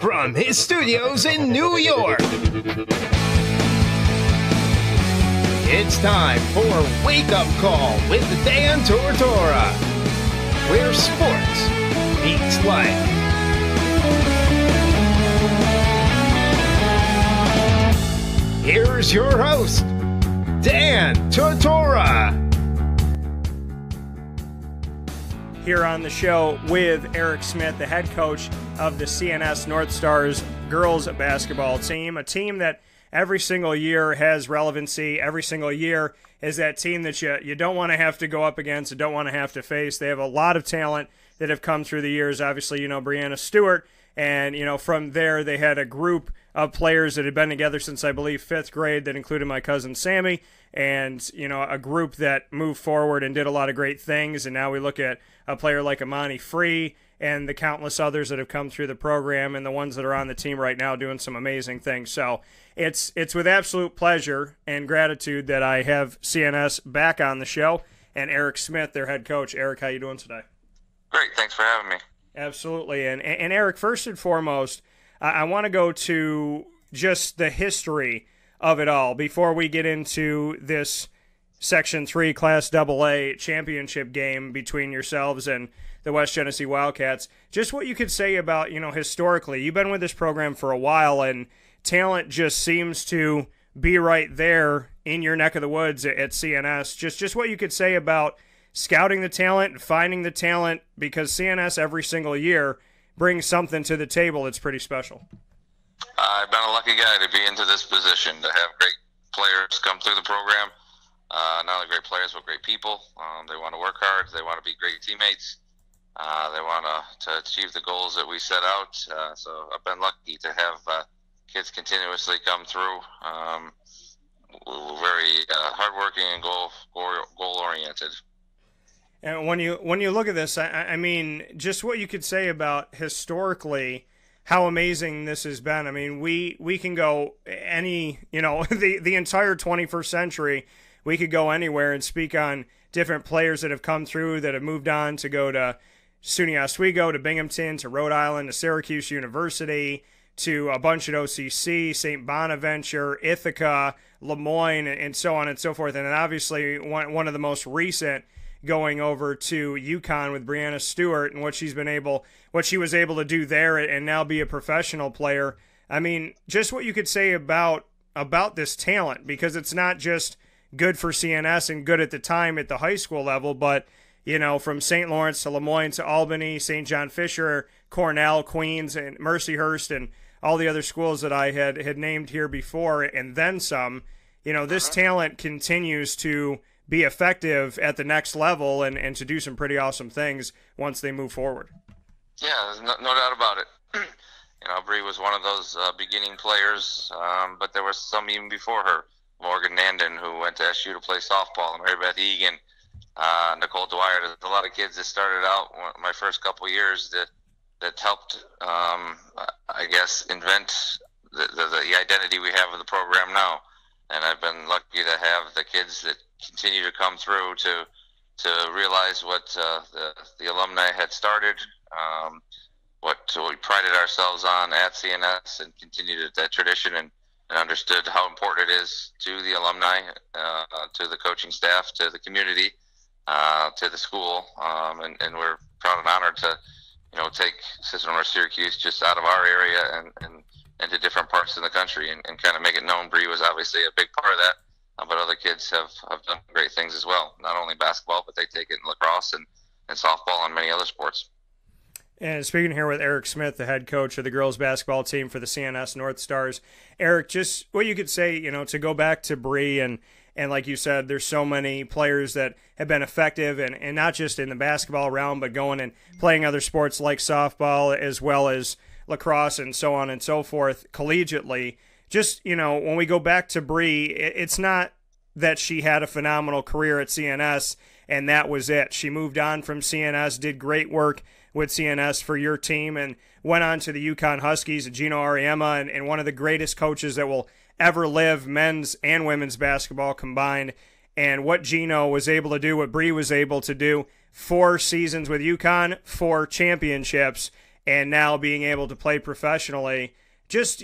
from his studios in New York, it's time for Wake Up Call with Dan Tortora, where sports meets life. Here's your host, Dan Tortora. Here on the show with Eric Smith, the head coach of the CNS Northstars girls basketball team, a team that every single year has relevancy. Every single year is that team that you don't want to have to go up against and don't want to have to face. They have a lot of talent that have come through the years. Obviously, Brianna Stewart, and, from there they had a group of players that had been together since, I believe, 5th grade that included my cousin Sammy, and, a group that moved forward and did a lot of great things. And now we look at a player like Amani Free and the countless others that have come through the program and the ones that are on the team right now doing some amazing things. So it's with absolute pleasure and gratitude that I have CNS back on the show and Eric Smith, their head coach. Eric, how you doing today? Great. Thanks for having me. Absolutely. And Eric, first and foremost, I want to go to just the history of it all before we get into this Section 3 Class AA championship game between yourselves and the West Genesee Wildcats. Just what you could say about, historically. You've been with this program for a while, and talent just seems to be right there in your neck of the woods at CNS. Just what you could say about scouting the talent and finding the talent, because CNS every single year brings something to the table that's pretty special. I've been a lucky guy to be into this position, to have great players come through the program. Not only great players, but great people. They want to work hard. They want to be great teammates. They want to achieve the goals that we set out. So I've been lucky to have kids continuously come through. We're very hardworking and goal-oriented. And when you look at this, I mean, just what you could say about historically how amazing this has been. I mean, we can go the entire 21st century. We could go anywhere and speak on different players that have come through, that have moved on to go to SUNY Oswego, to Binghamton, to Rhode Island, to Syracuse University, to a bunch at OCC, St. Bonaventure, Ithaca, Lemoyne, and so on and so forth. And then obviously one of the most recent, going over to UConn with Brianna Stewart and what she was able to do there and now be a professional player. I mean, just what you could say about this talent, because it's not just good for CNS and good at the time at the high school level, but, from St. Lawrence to Lemoyne to Albany, St. John Fisher, Cornell, Queens, and Mercyhurst, and all the other schools that I had named here before, and then some. This talent continues to be effective at the next level and to do some pretty awesome things once they move forward. Yeah, there's no doubt about it. Bree was one of those beginning players, but there was some even before her. Morgan Nandon, who went to SU to play softball, and Mary Beth Egan, Nicole Dwyer. There's a lot of kids that started out my first couple of years that helped, invent the identity we have of the program now. And I've been lucky to have the kids that continue to come through to realize what the alumni had started, what we prided ourselves on at CNS, and continued that tradition and understood how important it is to the alumni, to the coaching staff, to the community, to the school. And we're proud and honored to, take Cicero North Syracuse just out of our area and to different parts of the country and kind of make it known. Bree was obviously a big part of that. But other kids have done great things as well. Not only basketball, but they take it in lacrosse and softball and many other sports. And speaking here with Eric Smith, the head coach of the girls basketball team for the CNS Northstars. Eric, just what you could say, to go back to Bree, and like you said, there's so many players that have been effective, and not just in the basketball realm, but going and playing other sports like softball as well as lacrosse and so on and so forth collegiately. Just, when we go back to Bree, it's not that she had a phenomenal career at CNS and that was it. She moved on from CNS, did great work with CNS for your team, and went on to the UConn Huskies, Gino Ariema, and one of the greatest coaches that will ever live, men's and women's basketball combined. And what Gino was able to do, what Bree was able to do, 4 seasons with UConn, 4 championships, and now being able to play professionally. Just,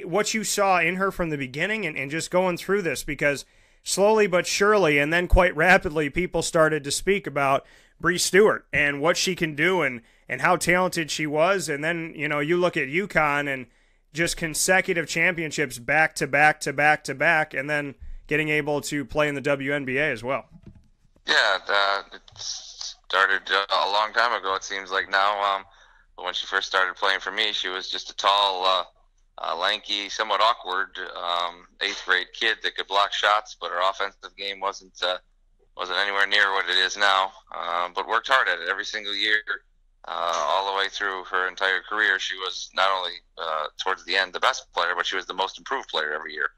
what you saw in her from the beginning and just going through this, because slowly but surely and then quite rapidly people started to speak about Bree Stewart and what she can do and how talented she was. And then, you look at UConn and just consecutive championships back to back to back to back, and then getting able to play in the WNBA as well. Yeah, it started a long time ago, it seems like now. But when she first started playing for me, she was just a tall, lanky, somewhat awkward 8th grade kid that could block shots, but her offensive game wasn't anywhere near what it is now. But worked hard at it every single year, all the way through her entire career. She was not only towards the end the best player, but she was the most improved player every year.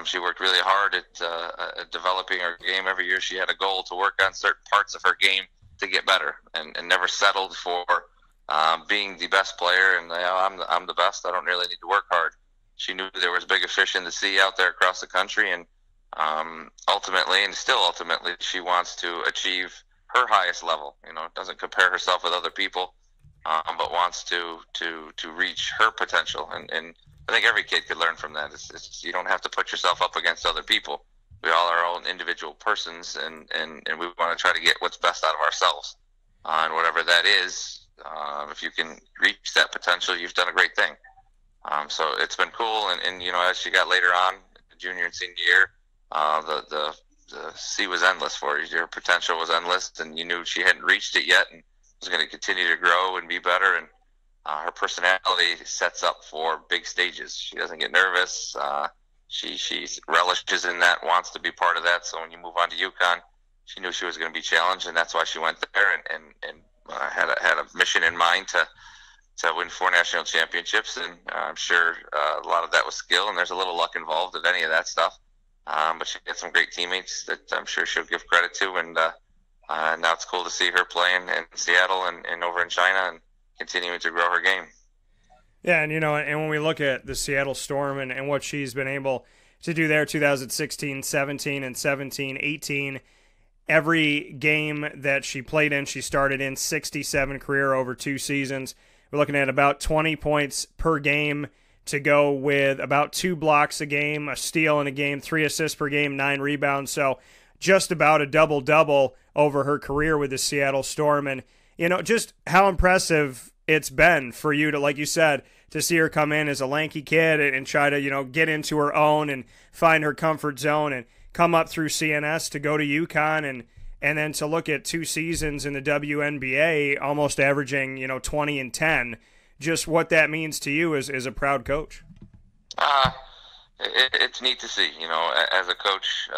She worked really hard at developing her game every year. She had a goal to work on certain parts of her game to get better, and never settled for being the best player. And I'm the best. I don't really need to work hard. She knew there was bigger fish in the sea out there across the country, and ultimately, she wants to achieve her highest level. Doesn't compare herself with other people, but wants to reach her potential. And I think every kid could learn from that. It's you don't have to put yourself up against other people. We all are our own individual persons, and we want to try to get what's best out of ourselves. And whatever that is, if you can reach that potential, you've done a great thing. So it's been cool. And as she got later on, junior and senior year, the sea was endless for her. Your potential was endless, and you knew she hadn't reached it yet and was going to continue to grow and be better. And her personality sets up for big stages. She doesn't get nervous. She relishes in that, wants to be part of that. So when you move on to UConn, she knew she was going to be challenged, and that's why she went there and had a mission in mind to win 4 national championships. And I'm sure a lot of that was skill, and there's a little luck involved with any of that stuff. But she had some great teammates that I'm sure she'll give credit to. And now it's cool to see her playing in Seattle and over in China and continuing to grow her game. Yeah, and and when we look at the Seattle Storm and what she's been able to do there, 2016, 17, and 17, 18, every game that she played in, she started in 67 career over 2 seasons. We're looking at about 20 points per game to go with about 2 blocks a game, a steal in a game, 3 assists per game, 9 rebounds. So just about a double-double over her career with the Seattle Storm. And, just how impressive it's been for you to, like you said, to see her come in as a lanky kid and try to, get into her own and find her comfort zone and come up through CNS to go to UConn and then to look at 2 seasons in the WNBA, almost averaging, 20 and 10. Just what that means to you as a proud coach. It's neat to see, as a coach,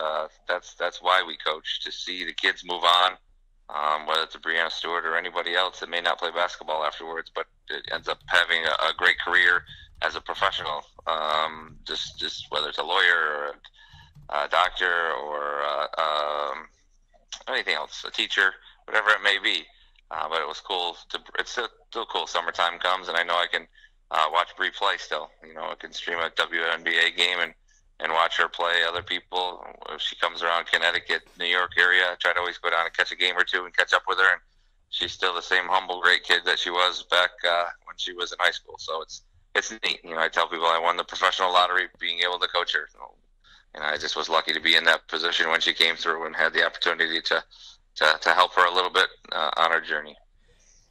that's why we coach, to see the kids move on. Whether it's a Breanna Stewart or anybody else that may not play basketball afterwards, but it ends up having a great career as a professional. Just whether it's a lawyer or a doctor or anything else, a teacher, whatever it may be. But it was cool. It's still cool. Summertime comes, and I know I can watch Bree play still. I can stream a WNBA game and watch her play other people. If she comes around Connecticut, New York area, I try to always go down and catch a game or two and catch up with her. And she's still the same humble, great kid that she was back when she was in high school. So it's neat. I tell people I won the professional lottery being able to coach her. I just was lucky to be in that position when she came through and had the opportunity to help her a little bit on her journey.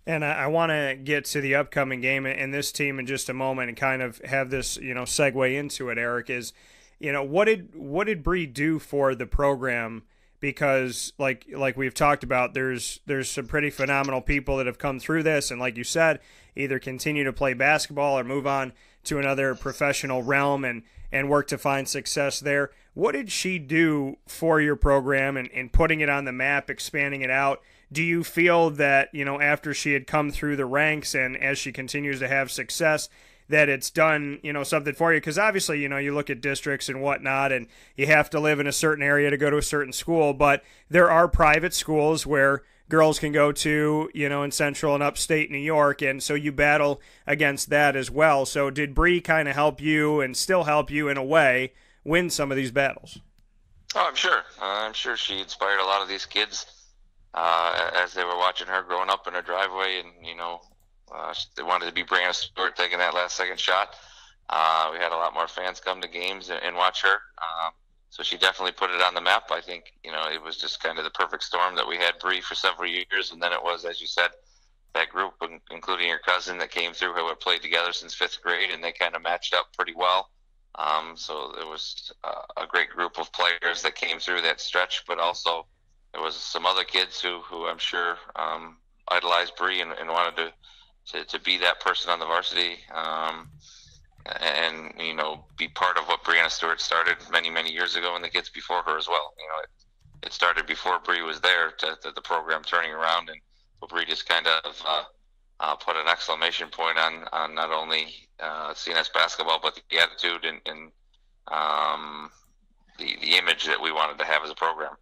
And I want to get to the upcoming game and this team in just a moment and kind of have this, segue into it, Eric, is, what did Bree do for the program? Because like we've talked about, there's some pretty phenomenal people that have come through this, and like you said, either continue to play basketball or move on to another professional realm and work to find success there. What did she do for your program and putting it on the map, expanding it out? Do you feel that, after she had come through the ranks and as she continues to have success, that it's done, something for you? Because obviously, you look at districts and whatnot, and you have to live in a certain area to go to a certain school, but there are private schools where girls can go to, in central and upstate New York, and so you battle against that as well. So did Bree kind of help you and still help you in a way win some of these battles? Oh, I'm sure. I'm sure she inspired a lot of these kids as they were watching her growing up in her driveway and, they wanted to be Brianna Stewart taking that last second shot. We had a lot more fans come to games and watch her. So she definitely put it on the map. I think, it was just kind of the perfect storm that we had Bree for several years. And then it was, as you said, that group, including your cousin that came through, who had played together since 5th grade, and they kind of matched up pretty well. So it was a great group of players that came through that stretch, but also there was some other kids who I'm sure idolized Bree and wanted to be that person on the varsity. And be part of what Brianna Stewart started many years ago, and the kids before her as well. It started before Bree was there to the program turning around, and Bree just kind of put an exclamation point on not only CNS basketball, but the attitude and the image that we wanted to have as a program.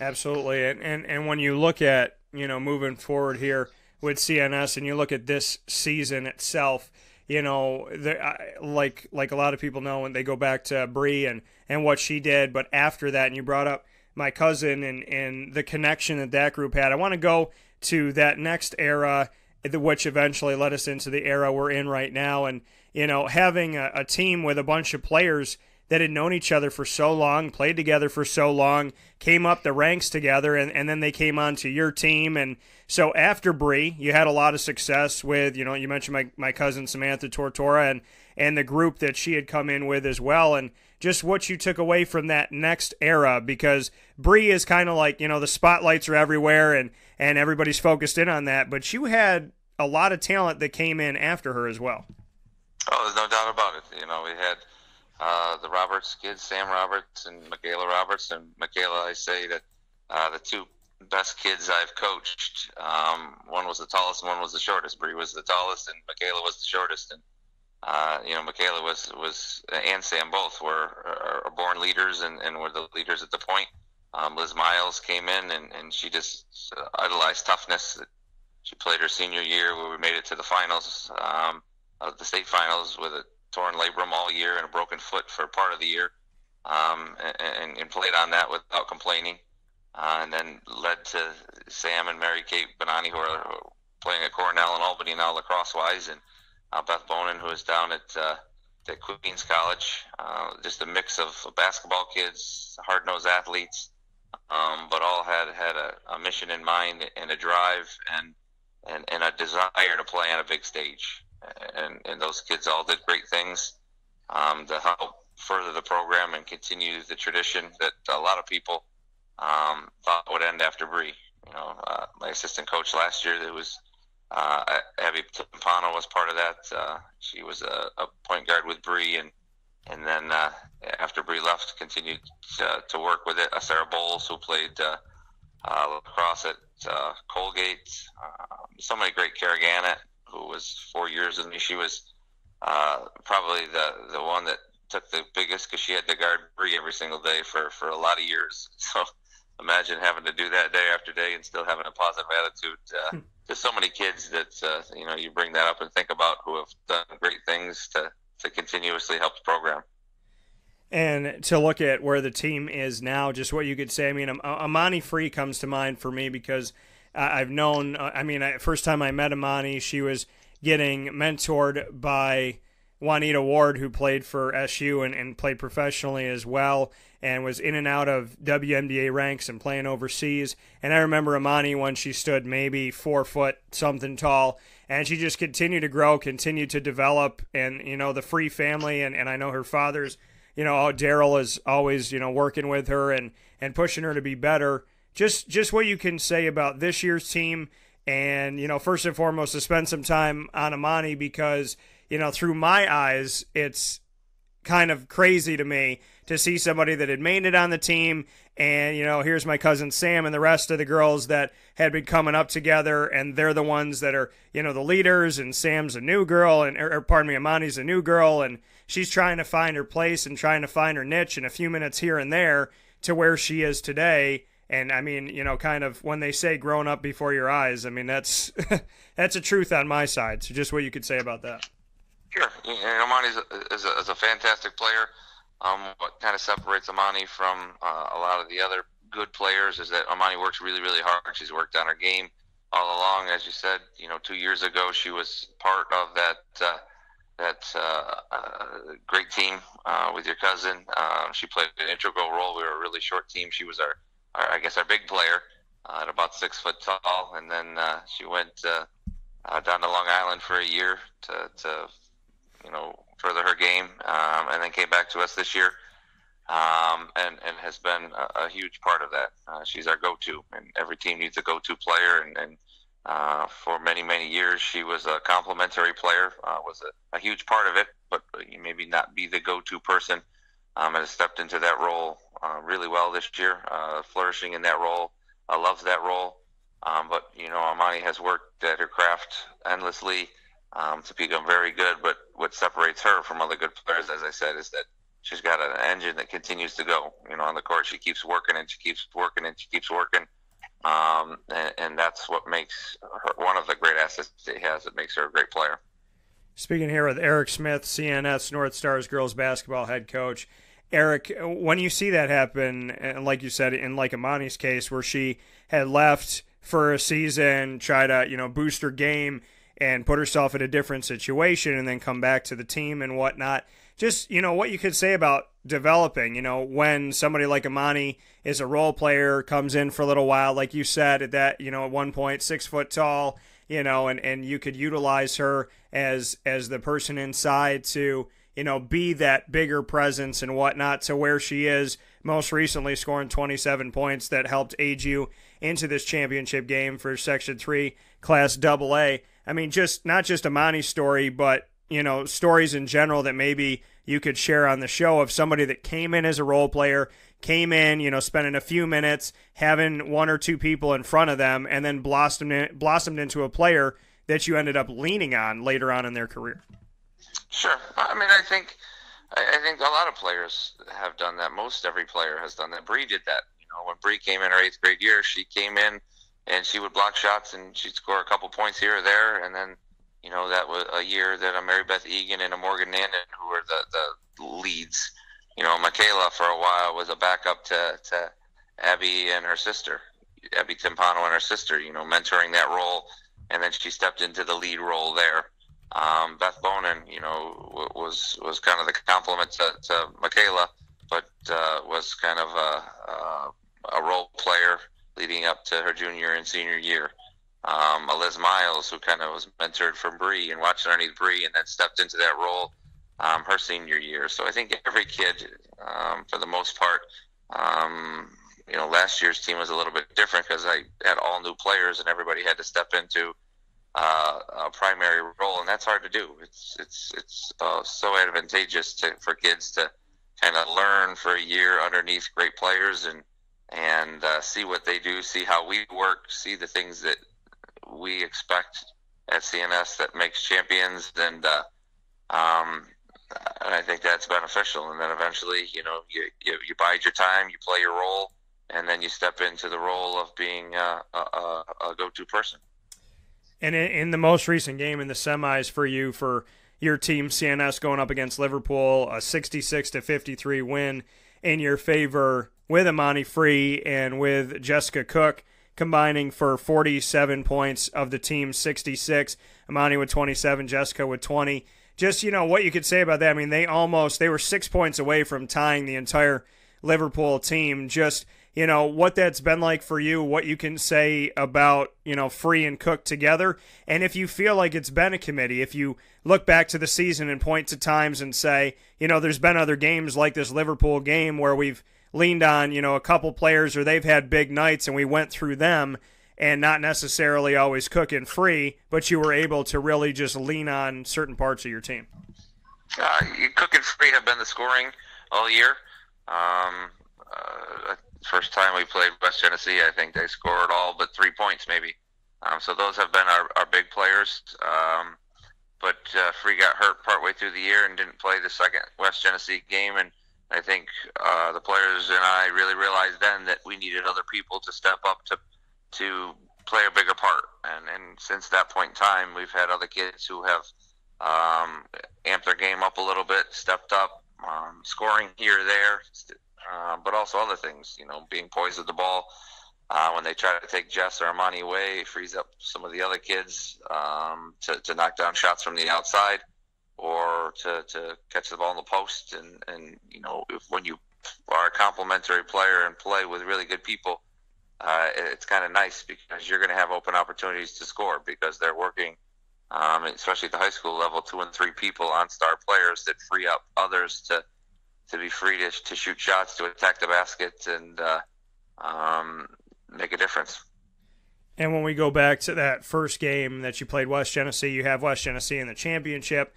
Absolutely, and when you look at moving forward here with CNS, and you look at this season itself. Like a lot of people know when they go back to Bree and what she did, but after that, and you brought up my cousin and the connection that group had, I want to go to that next era, which eventually led us into the era we're in right now, and having a team with a bunch of players that had known each other for so long, played together for so long, came up the ranks together, and then they came onto your team. And so after Bree, you had a lot of success with, you mentioned my cousin Samantha Tortora and the group that she had come in with as well, and just what you took away from that next era, because Bree is kind of like, the spotlights are everywhere and everybody's focused in on that, but you had a lot of talent that came in after her as well. Oh, there's no doubt about it. We had the Roberts kids, Sam Roberts and Michaela Roberts. And Michaela, I say that the two best kids I've coached, one was the tallest and one was the shortest. Bree was the tallest and Michaela was the shortest. And, Michaela was and Sam both are born leaders and were the leaders at the point. Liz Miles came in and she just idolized toughness. She played her senior year where we made it to the finals, the state finals, with a torn labrum all year and a broken foot for part of the year, and played on that without complaining, and then led to Sam and Mary Kate Benani, who are playing at Cornell and Albany now lacrosse-wise, and Beth Bonin, who is down at Queens College. Just a mix of basketball kids, hard-nosed athletes, but all had a mission in mind and a drive and a desire to play on a big stage. And those kids all did great things to help further the program and continue the tradition that a lot of people thought would end after Bree. My assistant coach last year, there was Abby Timpano was part of that. She was a point guard with Bree, and then after Bree left, continued to work with it. Sarah Bowles, who played lacrosse at Colgate. So many great. Carragana, who was 4 years with me. She was probably the one that took the biggest, because she had to guard Bree every single day for a lot of years. So imagine having to do that day after day and still having a positive attitude. There's so many kids that you bring that up and think about, who have done great things to continuously help the program. And to look at where the team is now, just what you could say. I mean, Amani Free comes to mind for me because I've known, first time I met Amani, she was getting mentored by Juanita Ward, who played for SU and played professionally as well, and was in and out of WNBA ranks and playing overseas. And I remember Amani when she stood maybe 4 foot something tall, and she just continued to grow, continued to develop. And, the Free family, and I know her father's, Daryl is always, working with her and pushing her to be better. Just what you can say about this year's team, and, first and foremost, to spend some time on Amani, because, through my eyes, it's kind of crazy to me to see somebody that had made it on the team, and, here's my cousin Sam and the rest of the girls that had been coming up together, and they're the ones that are, the leaders, and Sam's a new girl, Amani's a new girl, and she's trying to find her place and trying to find her niche in a few minutes here and there to where she is today. And I mean, kind of when they say growing up before your eyes, I mean, that's that's a truth on my side. So just what you could say about that. Sure. Amani is a fantastic player. What kind of separates Amani from a lot of the other good players is that Amani works really, really hard. She's worked on her game all along. As you said, 2 years ago she was part of that great team with your cousin. She played an integral role. We were a really short team. She was our I guess our big player at about 6 foot tall, and then she went down to Long Island for a year to further her game, and then came back to us this year, and has been a huge part of that. She's our go-to, and every team needs a go-to player, and for many, many years she was a complimentary player, was a huge part of it, but maybe not be the go-to person, and has stepped into that role really well this year, flourishing in that role. Loves that role. But Amani has worked at her craft endlessly to become very good. But what separates her from other good players, as I said, is that she's got an engine that continues to go. On the court, she keeps working and she keeps working and she keeps working. And that's what makes her one of the great assets she has. It makes her a great player. Speaking here with Eric Smith, CNS Northstars girls basketball head coach. Eric, when you see that happen, and like you said, in like Amani's case, where she had left for a season, try to boost her game and put herself in a different situation, and then come back to the team and whatnot. Just what you could say about developing. When somebody like Amani is a role player, comes in for a little while, like you said, at that at one point 6 foot tall, and you could utilize her as the person inside to be that bigger presence and whatnot, to where she is most recently scoring 27 points that helped aid you into this championship game for Section 3 Class AA. I mean, not just Amani's story, but, stories in general that maybe you could share on the show of somebody that came in as a role player, came in, spending a few minutes, having one or two people in front of them, and then blossomed into a player that you ended up leaning on later on in their career. Sure. I mean, I think a lot of players have done that. Most every player has done that. Bree did that. When Bree came in her 8th grade year, she came in and she would block shots and she'd score a couple points here or there. And then, that was a year that Mary Beth Egan and Morgan Nanden, who were the leads. Michaela for a while was a backup to Abby and her sister, Abby Timpano and her sister, mentoring that role. And then she stepped into the lead role there. Beth Bonin, was kind of the complement to Michaela, but was kind of a role player leading up to her junior and senior year. Liz Miles, who kind of was mentored from Bree and watched underneath Bree, and then stepped into that role her senior year. So I think every kid, for the most part, last year's team was a little bit different because I had all new players and everybody had to step into a primary role, and that's hard to do. It's so advantageous for kids to kind of learn for a year underneath great players and see what they do, see how we work, see the things that we expect at CNS that makes champions, and I think that's beneficial. And then eventually, you bide your time, you play your role, and then you step into the role of being a go-to person. And in the most recent game in the semis for your team, CNS, going up against Liverpool, a 66-53 win in your favor with Amani Free and with Jessica Cook combining for 47 points of the team's 66. Amani with 27, Jessica with 20. Just, what you could say about that. I mean, they were 6 points away from tying the entire Liverpool team. Just, what that's been like for you, what you can say about, Free and Cook together, and if you feel like it's been a committee, if you look back to the season and point to times and say, there's been other games like this Liverpool game where we've leaned on, a couple players or they've had big nights and we went through them and not necessarily always Cook and Free, but you were able to really just lean on certain parts of your team. Cook and Free have been the scoring all year. First time we played West Genesee, I think they scored all but 3 points maybe. So those have been our big players. But Free got hurt partway through the year and didn't play the second West Genesee game. And I think the players and I really realized then that we needed other people to step up to play a bigger part. And since that point in time, we've had other kids who have amped their game up a little bit, stepped up, scoring here or there, but also other things, being poised with the ball, When they try to take Jess or Amani away, it frees up some of the other kids to knock down shots from the outside or to catch the ball in the post. And when you are a complementary player and play with really good people, it's kind of nice because you're going to have open opportunities to score because they're working, especially at the high school level, 2 and 3 people on star players that free up others to be free to shoot shots, to attack the basket, and make a difference. And when we go back to that first game that you played West Genesee, you have West Genesee in the championship,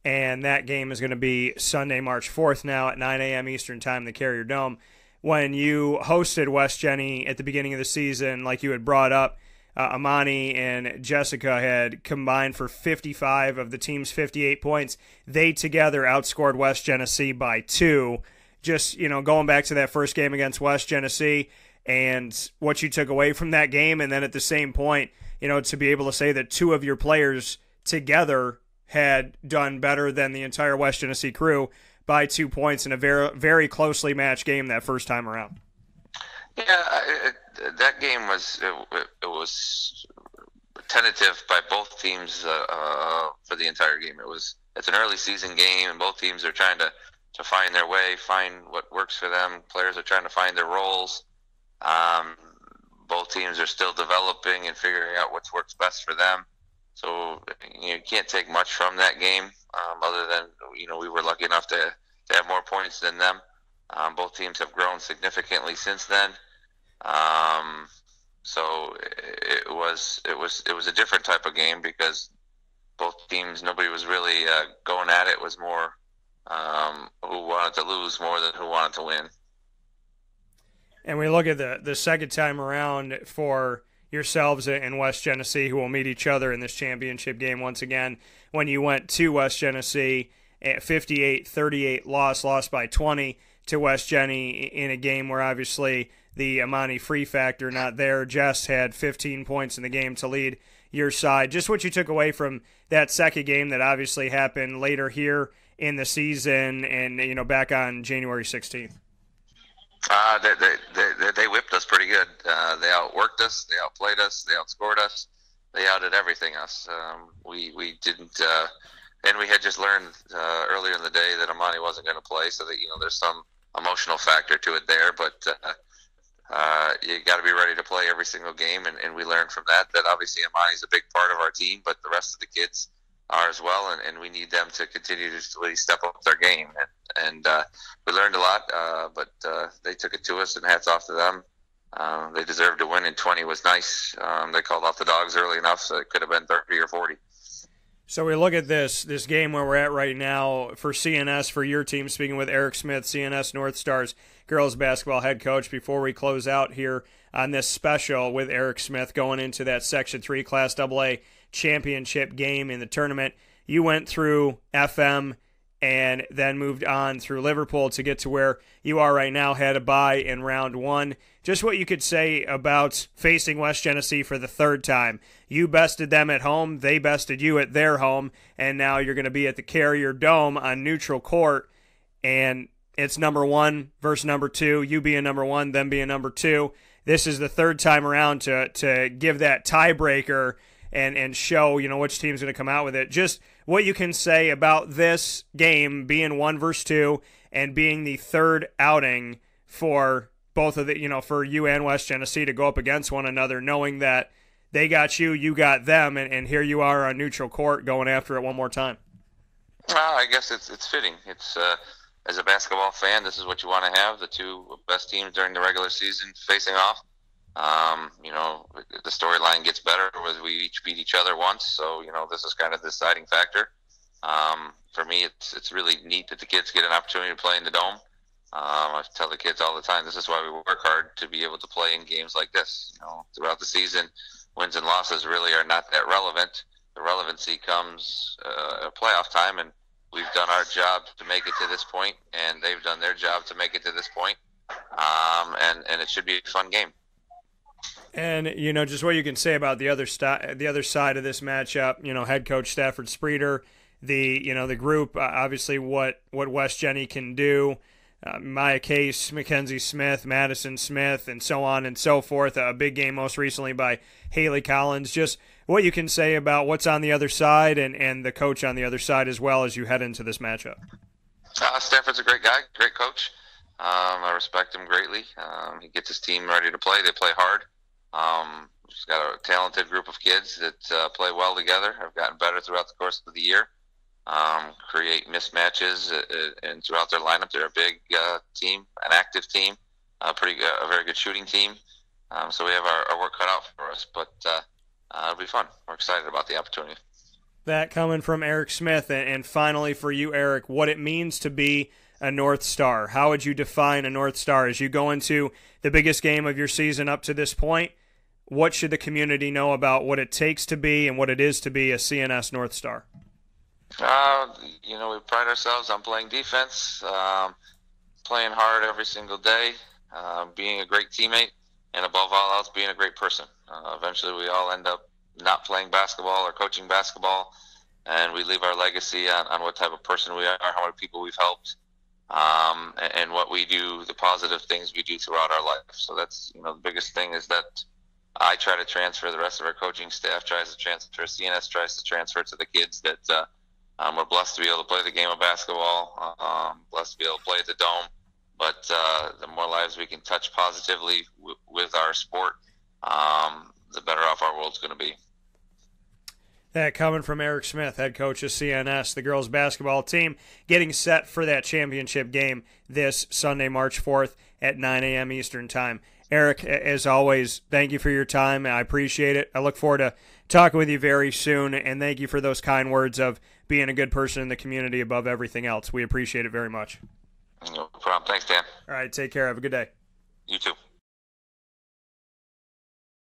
and that game is going to be Sunday, March 4th now at 9 a.m. Eastern Time in the Carrier Dome. When you hosted West Genny at the beginning of the season, like you had brought up, Amani and Jessica had combined for 55 of the team's 58 points. They together outscored West Genesee by 2. Just, going back to that first game against West Genesee and what you took away from that game, and then at the same point, to be able to say that 2 of your players together had done better than the entire West Genesee crew by 2 points in a very, very closely matched game that first time around. Yeah, that game was tentative by both teams for the entire game. It's an early season game, and both teams are trying to find their way, find what works for them. Players are trying to find their roles. Both teams are still developing and figuring out what works best for them. So you can't take much from that game other than, we were lucky enough to have more points than them. Both teams have grown significantly since then. So it was a different type of game because both teams, nobody was really going at it. It was more who wanted to lose more than who wanted to win. And we look at the second time around for yourselves and West Genesee, who will meet each other in this championship game once again. When you went to West Genesee at 58-38 lost by 20 to West Genny in a game where obviously the Amani free factor not there. Jess had 15 points in the game to lead your side. Just what you took away from that second game that obviously happened later here in the season and, back on January 16th. They whipped us pretty good. They outworked us. They outplayed us. They outscored us. They outdid everything us. We didn't, and we had just learned earlier in the day that Amani wasn't going to play, so that there's some emotional factor to it there. But you got to be ready to play every single game, and we learned from that obviously Amani's a big part of our team, but the rest of the kids are as well, and we need them to continue to really step up their game. And we learned a lot, but they took it to us, and hats off to them. They deserved to win, and 20 was nice. They called off the dogs early enough, so it could have been 30 or 40. So we look at this game where we're at right now for CNS, for your team, speaking with Eric Smith, CNS Northstars girls basketball head coach, before we close out here on this special with Eric Smith going into that Section 3 Class AA championship game in the tournament. You went through FM and then moved on through Liverpool to get to where you are right now, had a bye in round 1. Just what you could say about facing West Genesee for the third time. You bested them at home, they bested you at their home, and now you're going to be at the Carrier Dome on neutral court, and it's number 1 versus number 2, you being number 1, them being number 2. This is the third time around to give that tiebreaker and show, which team's going to come out with it. Just what you can say about this game being 1 versus 2 and being the third outing for both of the, for you and West Genesee to go up against one another, knowing that they got you, you got them, and here you are on neutral court going after it one more time. I guess it's fitting. It's as a basketball fan, this is what you want to have, the 2 best teams during the regular season facing off. The storyline gets better as we each beat each other once, so this is kind of the deciding factor. For me, it's really neat that the kids get an opportunity to play in the Dome. I tell the kids all the time, this is why we work hard to be able to play in games like this. Throughout the season, wins and losses really are not that relevant. The relevancy comes at playoff time, and we've done our job to make it to this point, and they've done their job to make it to this point. And it should be a fun game. And, just what you can say about the other side of this matchup, head coach Stafford Spreeder, the group, obviously what West Genny can do. Maya Case, Mackenzie Smith, Madison Smith, and so on and so forth. A big game most recently by Haley Collins. Just what you can say about what's on the other side and the coach on the other side as well as you head into this matchup. Stanford's a great guy, great coach. I respect him greatly. He gets his team ready to play. They play hard. He's got a talented group of kids that play well together. Have gotten better throughout the course of the year. Create mismatches and throughout their lineup. They're a big team, an active team, a very good shooting team. So we have our work cut out for us, but it'll be fun. We're excited about the opportunity. That coming from Eric Smith. And finally for you, Eric, what it means to be a North Star. How would you define a North Star as you go into the biggest game of your season up to this point? What should the community know about what it takes to be and what it is to be a CNS North Star? We pride ourselves on playing defense, playing hard every single day, being a great teammate, and above all else, being a great person. Eventually, we all end up not playing basketball or coaching basketball, and we leave our legacy on what type of person we are, how many people we've helped, and what we do, the positive things we do throughout our life. So that's, the biggest thing is that I try to transfer, the rest of our coaching staff tries to transfer, CNS tries to transfer to the kids that we're blessed to be able to play the game of basketball, blessed to be able to play at the Dome. But the more lives we can touch positively with our sport, the better off our world's going to be. That coming from Eric Smith, head coach of CNS, the girls basketball team, getting set for that championship game this Sunday, March 4th at 9 a.m. Eastern Time. Eric, as always, thank you for your time. I appreciate it. I look forward to talking with you very soon, and thank you for those kind words of being a good person in the community above everything else. We appreciate it very much. No problem. Thanks, Dan. All right, take care. Have a good day. You too.